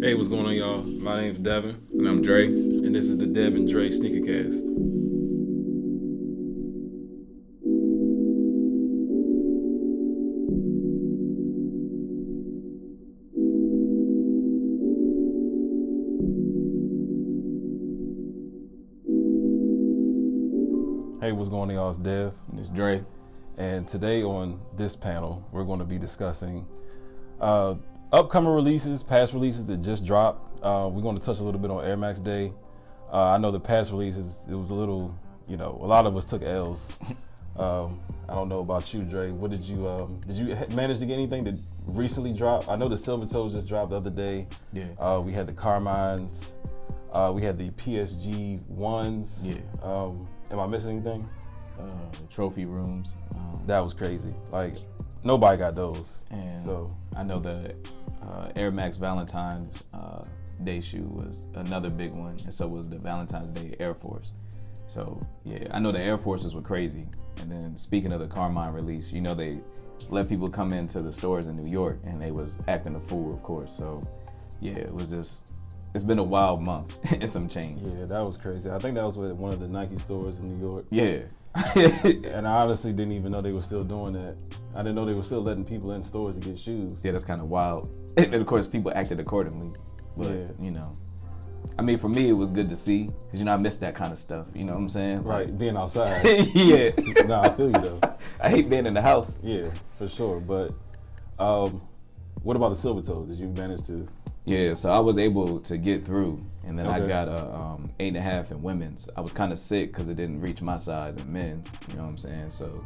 Hey, what's going on, y'all? My name's Devin, And I'm Dre. and this is the Dev and Dre Sneakercast. Hey, what's going on, y'all? It's Dev, And it's Dre. and today on this panel, we're going to be discussing upcoming releases, past releases that just dropped. We're going to touch a little bit on Air Max Day. I know the past releases, it was a little, a lot of us took L's. I don't know about you, Dre. What did you manage to get anything that recently dropped? I know the Silver Toes just dropped the other day. Yeah. We had the Carmines. We had the PSG ones. Yeah. Am I missing anything? Trophy rooms. That was crazy. Like, nobody got those. And So I know the Air Max Valentine's Day shoe was another big one, and so was the Valentine's Day Air Force. So yeah, I know the Air Forces were crazy. And then speaking of the Carmine release, they let people come into the stores in New York, and they was acting a fool, of course. So yeah, it's been a wild month and some change. yeah, that was crazy. I think that was with one of the Nike stores in New York. Yeah. And I honestly didn't even know they were still doing that. I didn't know they were still letting people in stores to get shoes. Yeah, that's kind of wild. And of course, people acted accordingly. But, I mean, for me, it was good to see. Because, I miss that kind of stuff. You know what I'm saying? Right, being outside. Yeah. No, I feel you though. I hate being in the house. Yeah, for sure. But what about the Silver Toes? Did you manage to? Yeah, so I was able to get through. And then I Okay. got a 8.5 in women's. I was kind of sick because it didn't reach my size in men's. You know what I'm saying? So,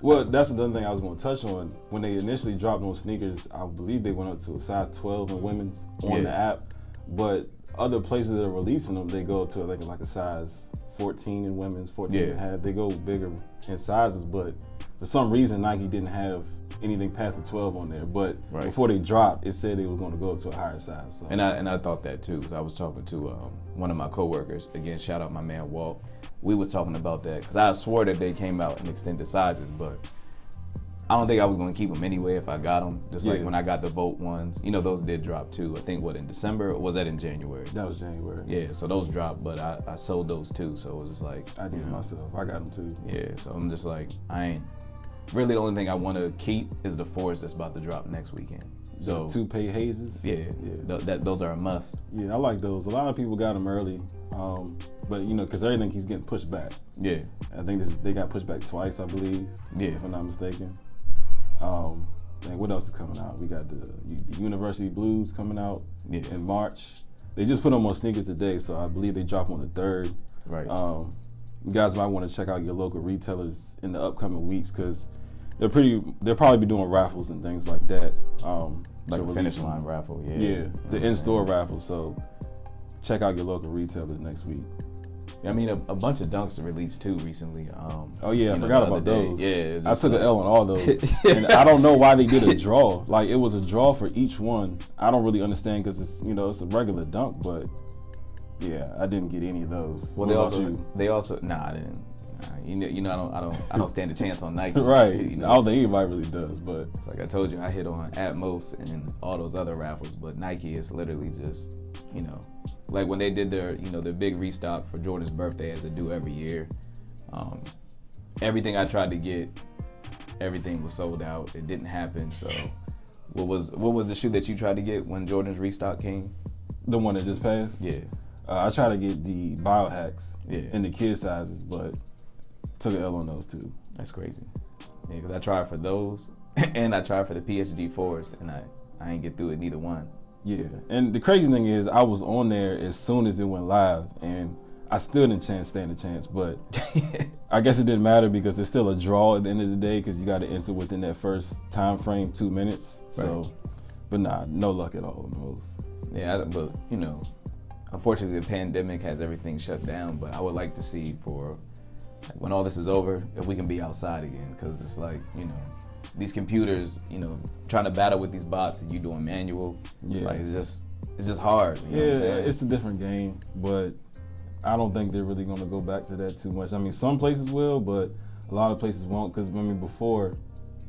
Well, that's another thing I was going to touch on. When they initially dropped on sneakers, I believe they went up to a size 12 in women's on the app. But other places that are releasing them, they go to like a size 14 in women's, 14 and a half. They go bigger in sizes, but for some reason Nike didn't have anything past the 12 on there. But before they dropped, it said they was going to go up to a higher size. So. And I thought that too, because I was talking to one of my coworkers. Again, shout out my man Walt. We was talking about that because I swore that they came out in extended sizes, but I don't think I was going to keep them anyway if I got them. Just like when I got the Volt ones, those did drop too. I think in December, or was that in January? That was January. Yeah, so those dropped, but I sold those too. So it was just like I did myself. I got them too. Yeah, so I'm just like, I ain't really, the only thing I want to keep is the Force that's about to drop next weekend. So the Toupee Hazes. Yeah. Those are a must. Yeah, I like those. A lot of people got them early, but because everything keeps getting pushed back. Yeah. I think they got pushed back twice, I believe. Yeah. If I'm not mistaken. And what else is coming out? We got the University Blues coming out in March. They just put them on sneakers today, so I believe they drop on the 3rd. Right. You guys might want to check out your local retailers in the upcoming weeks because they'll probably be doing raffles and things like that. Like a finish line raffle, yeah. Yeah, the in-store raffle. So check out your local retailers next week. I mean, a bunch of dunks are released too recently. I forgot about those. Yeah, I took an L on all those, and I don't know why they did a draw. Like it was a draw for each one. I don't really understand because it's it's a regular dunk, but yeah, I didn't get any of those. Well, I didn't. I don't stand a chance on Nike. Right. I don't think anybody really does, but it's like I told you, I hit on Atmos and all those other raffles, but Nike is literally just, like when they did their big restock for Jordan's birthday as they do every year. Everything I tried to get, everything was sold out. It didn't happen. So, what was the shoe that you tried to get when Jordan's restock came? The one that just passed. Yeah. I tried to get the biohacks in the kid sizes, but took an L on those too. That's crazy. Yeah, because I tried for those, and I tried for the PSG 4s, and I ain't get through it neither one. Yeah, and the crazy thing is, I was on there as soon as it went live, and I still didn't stand a chance. But I guess it didn't matter because it's still a draw at the end of the day because you got to enter within that first time frame, 2 minutes. So, but no luck at all on those. Yeah, but unfortunately, the pandemic has everything shut down. But I would like to see for when all this is over, if we can be outside again, because it's like these computers, trying to battle with these bots and you doing manual. Yeah, like it's just hard. You know what I'm saying? It's a different game, but I don't think they're really going to go back to that too much. I mean, some places will, but a lot of places won't. Because before,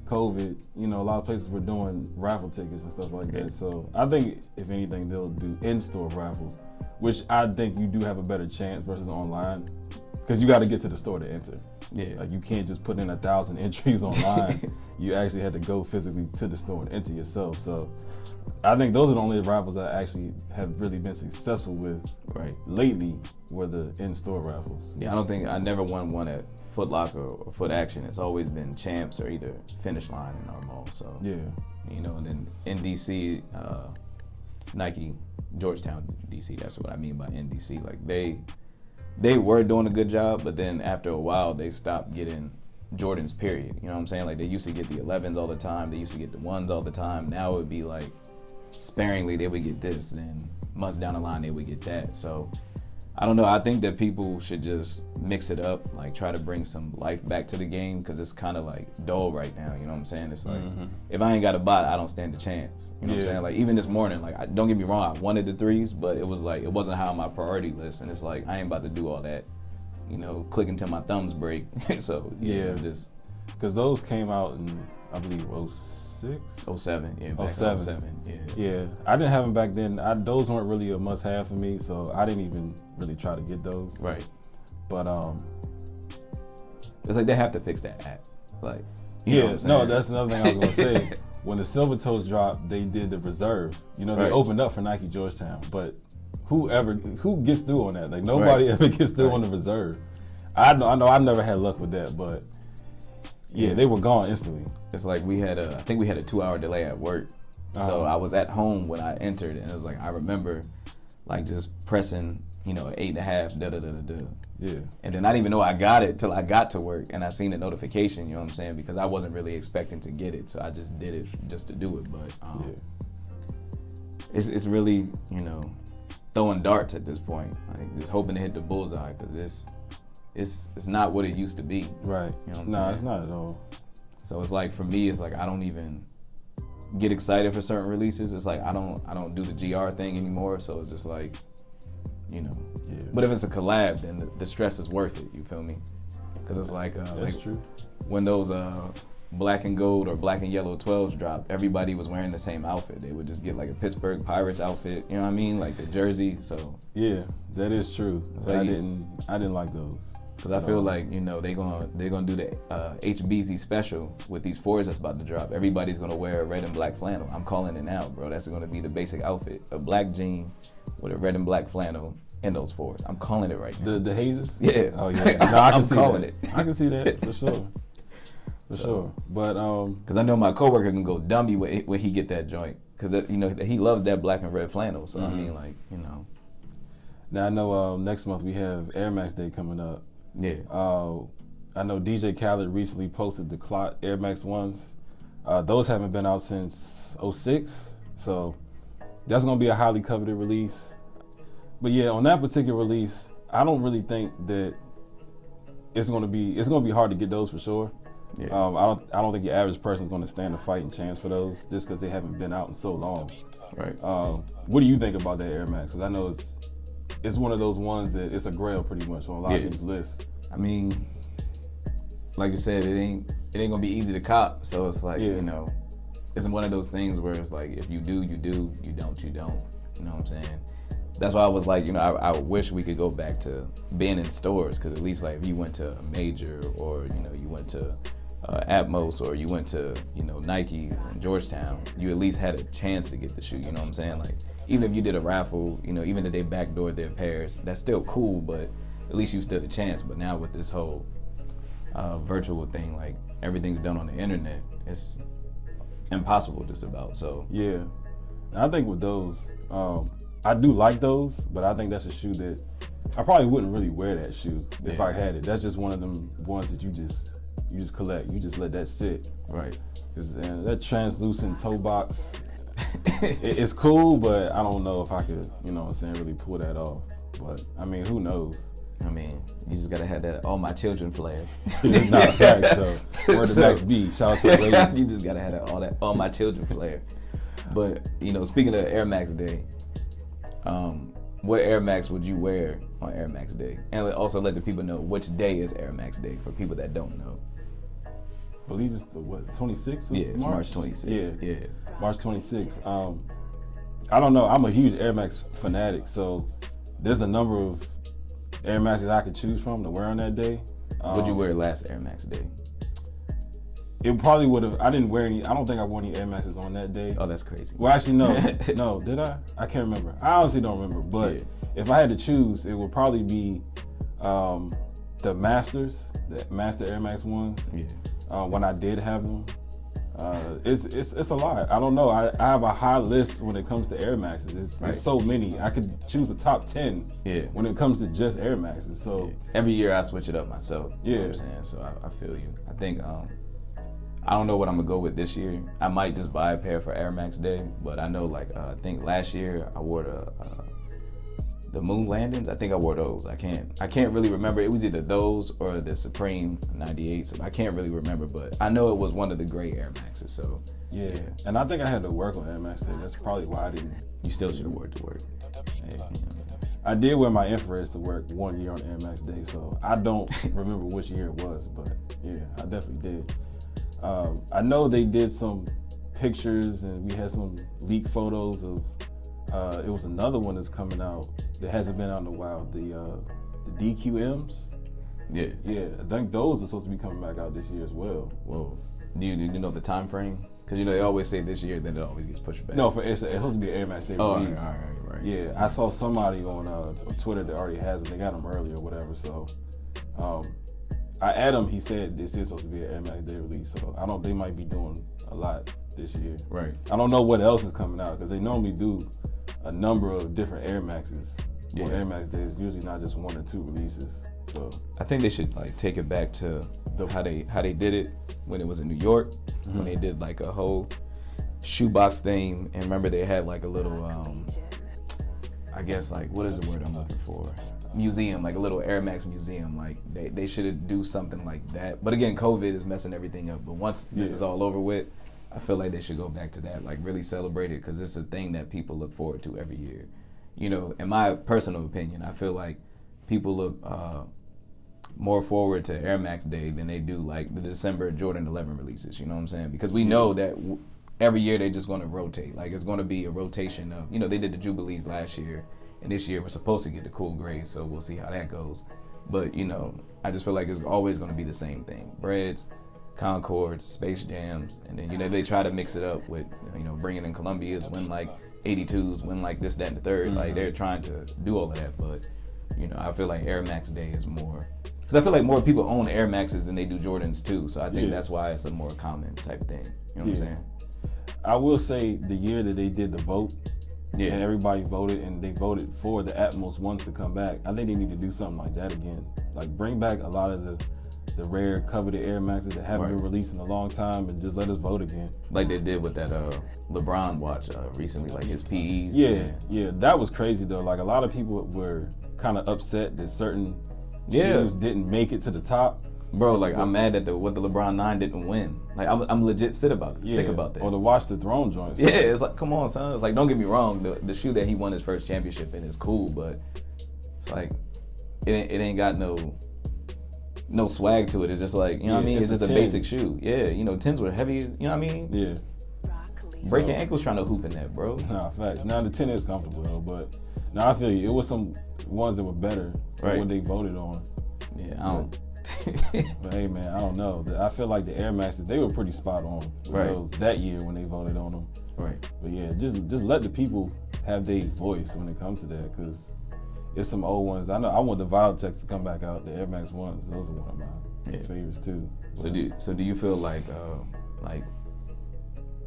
COVID, you know, a lot of places were doing raffle tickets and stuff like that. So I think if anything, they'll do in-store raffles, which I think you do have a better chance versus online, because you got to get to the store to enter. Yeah. Like you can't just put in 1,000 entries online. You actually had to go physically to the store and enter yourself. So I think those are the only raffles I actually have really been successful with lately, were the in-store raffles. Yeah, I never won one at Foot Locker or Foot Action. It's always been Champs or either Finish Line in our mall. So yeah, you know, and then in DC, Nike, Georgetown, DC. That's what I mean by NDC. Like they were doing a good job, but then after a while they stopped getting Jordans, period. You know what I'm saying? Like they used to get the 11s all the time. They used to get the 1s all the time. Now it would be like sparingly they would get this, and then months down the line they would get that. So I don't know. I think that people should just mix it up, like try to bring some life back to the game, because it's kind of like dull right now. You know what I'm saying? It's like if I ain't got a bot, I don't stand a chance. You know what I'm saying? Like even this morning, like don't get me wrong, I wanted the 3s, but it was like it wasn't high on my priority list, and it's like I ain't about to do all that. You know, click until my thumbs break. So just because those came out in I believe 06? 07, yeah. Back 07, yeah. I didn't have them back then. Those weren't really a must-have for me, so I didn't even really try to get those. Right. But it's like they have to fix that app. Like, no, that's another thing I was gonna say. When the Silver Toes dropped, they did the reserve. You know, they opened up for Nike Georgetown, but who gets through on that? Like nobody ever gets through on the reserve. I know I never had luck with that, but they were gone instantly. It's like I think we had a 2-hour delay at work. So I was at home when I entered, and it was like I remember like just pressing, 8.5, da-da-da-da-da. Yeah. And then I didn't even know I got it till I got to work, and I seen the notification, you know what I'm saying? Because I wasn't really expecting to get it, so I just did it just to do it. But it's really, throwing darts at this point. Like just hoping to hit the bullseye, because it's not what it used to be. Right. You know what I'm saying? No, it's not at all. So it's like for me, it's like I don't even get excited for certain releases. It's like I don't do the GR thing anymore. So it's just like, But if it's a collab, then the stress is worth it. You feel me? Because it's like that's true. When those black and gold or black and yellow 12s dropped, everybody was wearing the same outfit. They would just get like a Pittsburgh Pirates outfit. You know what I mean? Like the jersey. So yeah, that is true. So I didn't like those. Because I feel like, they gonna do the HBZ special with these 4s that's about to drop. Everybody's gonna wear a red and black flannel. I'm calling it now, bro. That's gonna be the basic outfit: a black jean with a red and black flannel and those 4s. I'm calling it right now. The hazes? Yeah. Oh yeah. No, I can I'm see calling that. it. I can see that for sure. For sure. But because I know my coworker can go dummy when he get that joint, because he loves that black and red flannel. So I mean, like, Now I know next month we have Air Max Day coming up. Yeah. I know DJ Khaled recently posted the Clot Air Max 1s. Those haven't been out since 06, so that's gonna be a highly coveted release. But yeah, on that particular release, I don't really think that it's gonna be hard to get those for sure. Yeah. I don't think your average person is gonna stand a fighting chance for those just because they haven't been out in so long. Right. What do you think about that Air Max? Because I know it's one of those ones that it's a grail pretty much on a lot of these lists. I mean, like you said, it ain't gonna be easy to cop. So it's like, it's one of those things where it's like, if you do, you do. You don't, you don't. You know what I'm saying? That's why I was like, I wish we could go back to being in stores, because at least like if you went to a major, or you went to Atmos, or you went to Nike in Georgetown, you at least had a chance to get the shoe. You know what I'm saying? Like even if you did a raffle, even if they backdoored their pairs, that's still cool, but at least you stood a chance. But now with this whole virtual thing, like everything's done on the internet, it's impossible just about. So yeah, and I think with those, I do like those, but I think that's a shoe that I probably wouldn't really wear that shoe if I had it. That's just one of them ones that you just collect. You just let that sit. Right. Cause that translucent toe box, it's cool, but I don't know if I could, really pull that off. But I mean, who knows? I mean, you just gotta have that all my children flair. Not facts though. Word to Max B. Shout out to the lady. You just gotta have that all my children flair. But speaking of Air Max Day, what Air Max would you wear on Air Max Day? And also let the people know which day is Air Max Day for people that don't know. believe it's the 26th. Yeah, it's March 26th. Yeah. March 26th. I don't know. I'm a huge Air Max fanatic, so there's a number of Air Maxes I could choose from to wear on that day. What'd you wear last Air Max day? It probably would have. I didn't wear any. I don't think I wore any Air Maxes on that day. Oh, that's crazy. Well, actually, no. No, did I? I can't remember. I honestly don't remember. But if I had to choose, it would probably be the Masters, the Master Air Max ones. Yeah. When I did have them. It's a lot. I don't know. I have a high list when it comes to Air Maxes. It's so many. I could choose a top 10 when it comes to just Air Maxes. So every year I switch it up myself. You know what I'm saying? So I feel you. I think I don't know what I'm gonna go with this year. I might just buy a pair for Air Max Day, but I know I think last year I wore the moon landings. I think I wore those. I can't really remember. It was either those or the Supreme 98s. I can't really remember, but I know it was one of the gray Air Maxes. So yeah. And I think I had to work on Air Max Day. That's probably why I didn't. You still should have worn it to work. Yeah. I did wear my infrareds to work one year on Air Max Day, so I don't remember which year it was, but yeah, I definitely did. I know they did some pictures and we had some leaked photos of. It was another one that's coming out that hasn't been out in a while. The DQMs. Yeah. Yeah. I think those are supposed to be coming back out this year as well. Whoa. Do you know the time frame? Because they always say this year, then it always gets pushed back. No, it's supposed to be an Air Max Day release. All right. Yeah, I saw somebody on Twitter that already has it. They got them early or whatever. So, I asked him. He said this is supposed to be an Air Max Day release. So they might be doing a lot this year. Right. I don't know what else is coming out because they normally do a number of different Air Maxes on Air Max Days. Usually not just one or two releases. So I think they should take it back to how they did it when it was in New York, when they did a whole shoebox thing. And remember they had a little I guess what is the word I'm looking for? Museum, a little Air Max museum. They should do something like that. But again, COVID is messing everything up. But once this is all over with, I feel like they should go back to that, really celebrate it, because it's a thing that people look forward to every year. In my personal opinion, I feel like people look more forward to Air Max Day than they do the December Jordan 11 releases. You know what I'm saying? Because we know that every year they're just going to rotate. It's going to be a rotation of, they did the Jubilees last year, and this year we're supposed to get the cool grays, so we'll see how that goes. But, I just feel like it's always going to be the same thing. Breads, Concords, Space Jams, and then they try to mix it up with bringing in Columbia's, win 82s, win this, that, and the third. They're trying to do all of that, but I feel like Air Max Day is more, because I feel like more people own Air Maxes than they do Jordans too. So I think that's why it's a more common type thing. You know what I'm saying? I will say the year that they did the vote, and everybody voted, and they voted for the Atmos ones to come back. I think they need to do something like that again. Bring back a lot of the rare coveted Air Maxes that haven't been released in a long time, and just let us vote again. Like they did with that LeBron watch recently, his PEs. Yeah, that was crazy though. A lot of people were kind of upset that certain shoes didn't make it to the top. Bro, I'm mad that what the LeBron 9 didn't win. I'm legit sick about that. Or the Watch the Throne joints. Yeah, it's come on, son. It's don't get me wrong, the shoe that he won his first championship in is cool, but it's it ain't got no swag to it. It's just what I mean? It's just a basic shoe. Yeah, 10s were heavy, you know what I mean? Yeah. Breaking ankles trying to hoop in that, bro. Nah, facts. Now the 10 is comfortable though, but now I feel you. It was some ones that were better than what they voted on. Yeah, I don't. But hey man, I don't know. I feel like the Air Maxes, they were pretty spot on with those that year when they voted on them. Right. But yeah, just let the people have their voice when it comes to that, because it's some old ones. I know I want the Violtex to come back out. The Air Max ones, those are one of my favorites too. So do you feel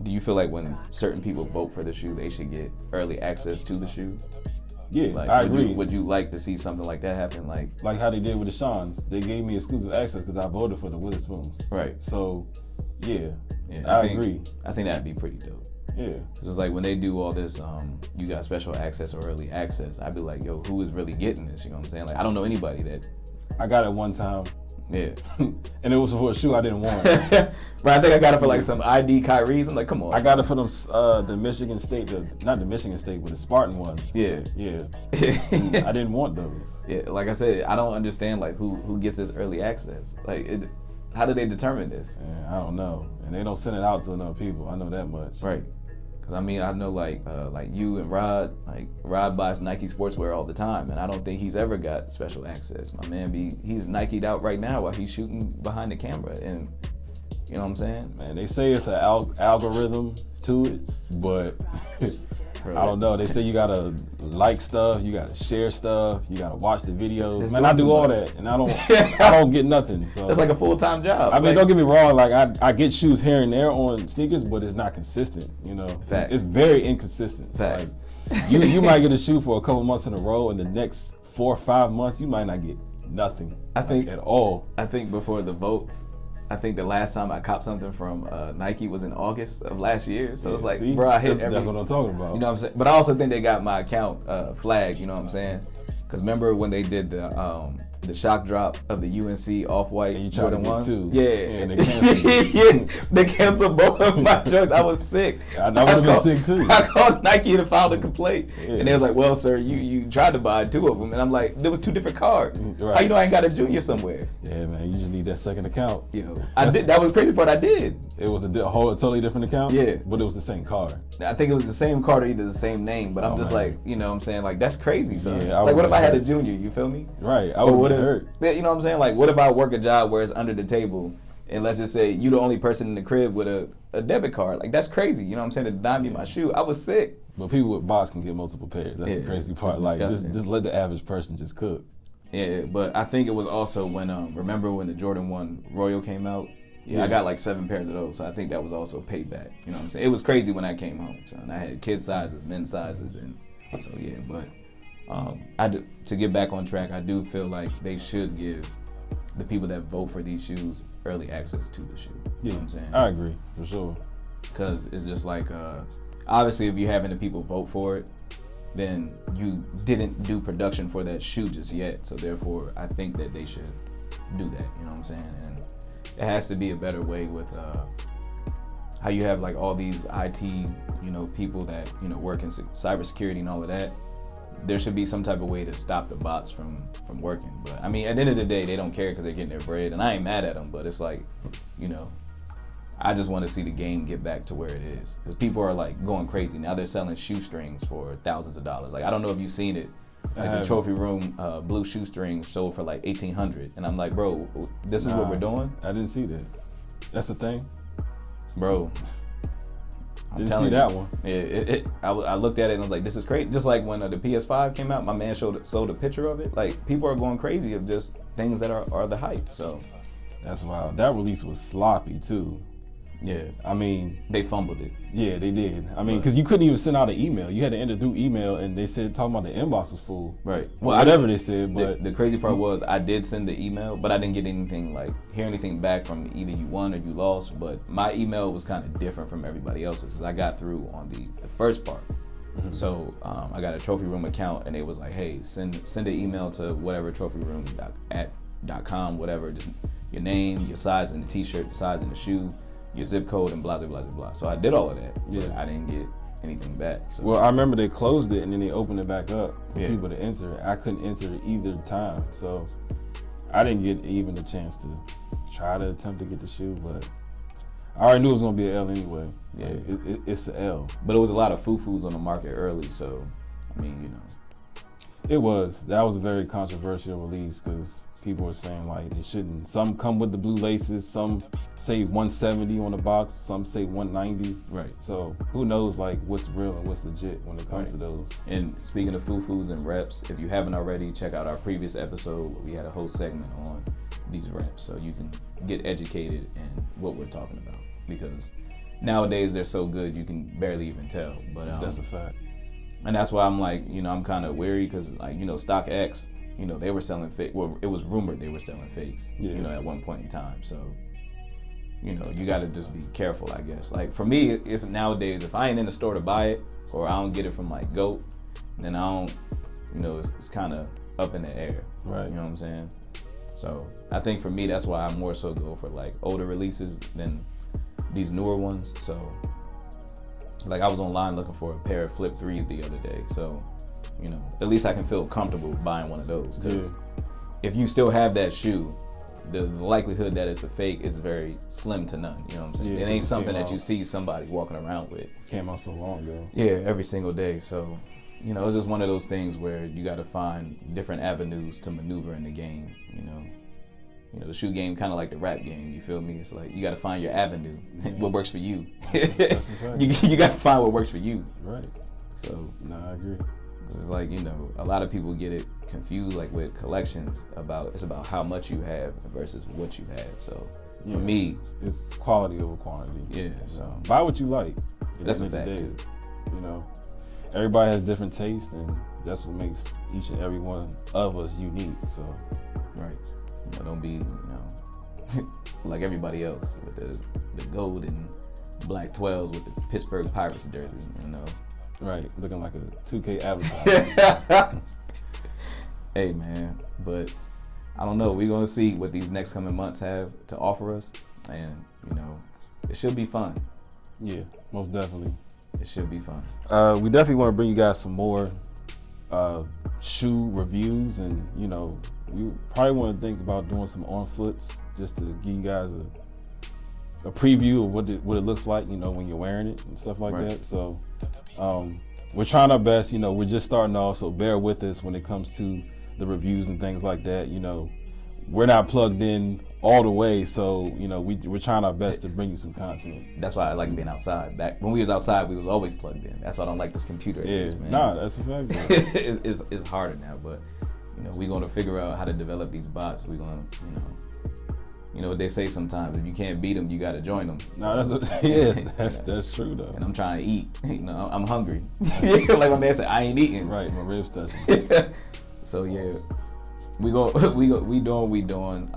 do you feel like when certain people vote for the shoe, they should get early access to the shoe? Yeah, I agree. Would you like to see something like that happen? Like how they did with the Shans. They gave me exclusive access because I voted for the Witherspoons. Right. So, yeah I agree. I think that'd be pretty dope. Yeah. It's when they do all this, you got special access or early access, I'd be like, yo, who is really getting this? You know what I'm saying? I don't know anybody that. I got it one time. Yeah. And it was for a shoe I didn't want. But I think I got it for some ID Kyrie's. I'm come on. I got it for them, the Michigan State, not the Michigan State, but the Spartan ones. Yeah. Yeah. I didn't want those. Yeah, like I said, I don't understand who gets this early access. How do they determine this? Yeah, I don't know. And they don't send it out to enough people. I know that much. Right. Because I mean, I know like you and Rod, like Rod buys Nike sportswear all the time, and I don't think he's ever got special access. My man he's Nike'd out right now while he's shooting behind the camera, and you know what I'm saying? Man, they say it's an algorithm to it, but I don't know. They say you gotta like stuff, you gotta share stuff, you gotta watch the videos. Man, I do all that, and I don't get nothing. So it's like a full-time job. I mean, don't get me wrong. Like I get shoes here and there on sneakers, but it's not consistent. You know, Facts. It's very inconsistent. Facts. Like, you might get a shoe for a couple months in a row, and the next 4 or 5 months you might not get nothing. I think at all. I think before the votes, I think the last time I copped something from Nike was in August of last year. So it's like, see? bro, I hit that's what I'm talking about. You know what I'm saying? But I also think they got my account flagged, you know what I'm saying? Because remember when they did the shock drop of the UNC Off-White Jordan 1s? Yeah. And they canceled. They canceled both of my joints. I was sick. I would have been sick too. I called Nike to file a complaint. Yeah. And they was like, well, sir, you tried to buy 2 of them. And I'm like, there was 2 different cards. Right. How you know I ain't got a junior somewhere? Yeah, man, you just need that second account. Yo, I did. That was the crazy part. I did. It was a totally different account? Yeah. But it was the same card. I think it was the same card or either the same name, but I'm just man. like, you know what I'm saying? Like, that's crazy, son. Yeah, like, what if I had a hurt. junior? You feel me? Right. I would have hurt. You know what I'm saying? Like, what if I work a job where it's under the table, and let's just say you the only person in the crib with a debit card? Like, that's crazy. You know what I'm saying? To dime me my shoe. I was sick. But people with box can get multiple pairs. That's the crazy part. Like, just let the average person just cook. Yeah, but I think it was also when, remember when the Jordan 1 Royal came out? Yeah, I got like 7 pairs of those, so I think that was also payback. You know what I'm saying? It was crazy when I came home, son. I had kid sizes, men's sizes, and so yeah. But to get back on track, I do feel like they should give the people that vote for these shoes early access to the shoe. You know what I'm saying? I agree, for sure. Because it's just like, obviously, if you're having the people vote for it, then you didn't do production for that shoe just yet. So therefore, I think that they should do that. You know what I'm saying? And it has to be a better way with how you have like all these IT, you know, people that, you know, work in cybersecurity and all of that. There should be some type of way to stop the bots from working. But I mean, at the end of the day, they don't care because they're getting their bread, and I ain't mad at them. But it's like, you know, I just want to see the game get back to where it is, because people are like going crazy now. They're selling shoestrings for thousands of dollars. Like, I don't know if you've seen it. Like the trophy room blue shoestrings sold for like $1,800, and I'm like, bro, this is what we're doing. I didn't see that. That's the thing, bro. Didn't see that one. Yeah, I looked at it and I was like, this is crazy. Just like when the PS5 came out, my man sold a picture of it. Like, people are going crazy of just things that are the hype. So that's wild. That release was sloppy too. Yeah, I mean, they fumbled it. Yeah, they did. I mean, because you couldn't even send out an email. You had to enter through email, and they said talking about the inbox was full. Right. Well, whatever they said. But the crazy part was I did send the email, but I didn't get hear anything back from either you won or you lost. But my email was kind of different from everybody else's, because I got through on the first part. Mm-hmm. So I got a trophy room account, and it was like, hey, send an email to whatever trophyroom.com, whatever, just your name, your size in the t-shirt, your size in the shoe, your zip code, and blah, blah, blah, blah. So I did all of that, but I didn't get anything back. So. Well, I remember they closed it and then they opened it back up for Yeah. people to enter. I couldn't enter it either time, so I didn't get even a chance to try to attempt to get the shoe, but I already knew it was going to be an L anyway. Yeah. Like, it's an L. But it was a lot of foo-foos on the market early, so, I mean, you know. It was. That was a very controversial release, because people were saying like they shouldn't. Some come with the blue laces, some say 170 on the box, some say 190. Right. So who knows like what's real and what's legit when it comes to those. And speaking of foo-foos and reps, if you haven't already, check out our previous episode where we had a whole segment on these reps, so you can get educated in what we're talking about. Because nowadays they're so good you can barely even tell. But that's a fact. And that's why I'm like, you know, I'm kind of wary, because like, you know, StockX, you know, they were selling fake. Well, it was rumored they were selling fakes, you know, at one point in time. So, you know, you got to just be careful, I guess. Like for me, it's nowadays, if I ain't in the store to buy it, or I don't get it from like GOAT, then I don't, you know, it's kind of up in the air. Right. You know what I'm saying? So I think for me, that's why I more so go for like older releases than these newer ones. So like I was online looking for a pair of Flip 3s the other day. So, you know, at least I can feel comfortable buying one of those. Because if you still have that shoe, the likelihood that it's a fake is very slim to none. You know what I'm saying? Yeah, it ain't something that you see somebody walking around with. Came out so long ago. Yeah, every single day. So, you know, it's just one of those things where you got to find different avenues to maneuver in the game. You know, the shoe game kind of like the rap game. You feel me? It's like you got to find your avenue, what works for you. That's you got to find what works for you. Right. So, I agree. It's like, you know, a lot of people get it confused, like with collections, it's about how much you have versus what you have. So for me, it's quality over quantity. Yeah. So buy what you like. That's a fact too. You know, everybody has different tastes, and that's what makes each and every one of us unique. So right. You know, don't be, you know, like everybody else with the gold and black 12s with the Pittsburgh Pirates jersey. You know. Right, looking like a 2K advertisement. Hey man, but I don't know. We're gonna see what these next coming months have to offer us, and you know, it should be fun. Yeah, most definitely. It should be fun. We definitely want to bring you guys some more shoe reviews, and you know, we probably want to think about doing some on foots just to give you guys a preview of what it looks like, you know, when you're wearing it and stuff like that. So we're trying our best. You know, we're just starting off, so bear with us when it comes to the reviews and things like that. You know, we're not plugged in all the way, so you know, we're trying our best to bring you some content. That's why I like being outside. Back when we was outside, we was always plugged in. That's why I don't like this computer. Yeah, man. Nah, that's a fact. It's harder now, but you know, we're gonna figure out how to develop these bots. We're gonna, you know what they say sometimes: if you can't beat them, you got to join them. No, that's true though. And I'm trying to eat. You know, I'm hungry. Like my man said, I ain't eating. Right, my ribs touching. So yeah, we doing what we doing.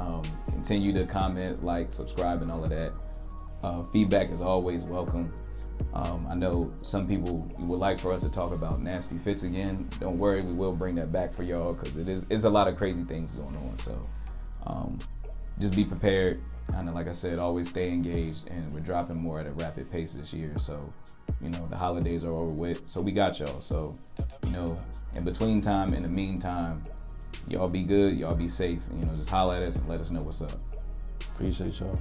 Continue to comment, like, subscribe, and all of that. Feedback is always welcome. I know some people would like for us to talk about nasty fits again. Don't worry, we will bring that back for y'all because it's a lot of crazy things going on. So just be prepared. And like I said, always stay engaged. And we're dropping more at a rapid pace this year. So, you know, the holidays are over with. So we got y'all. So, you know, in the meantime, y'all be good. Y'all be safe. And, you know, just holler at us and let us know what's up. Appreciate y'all.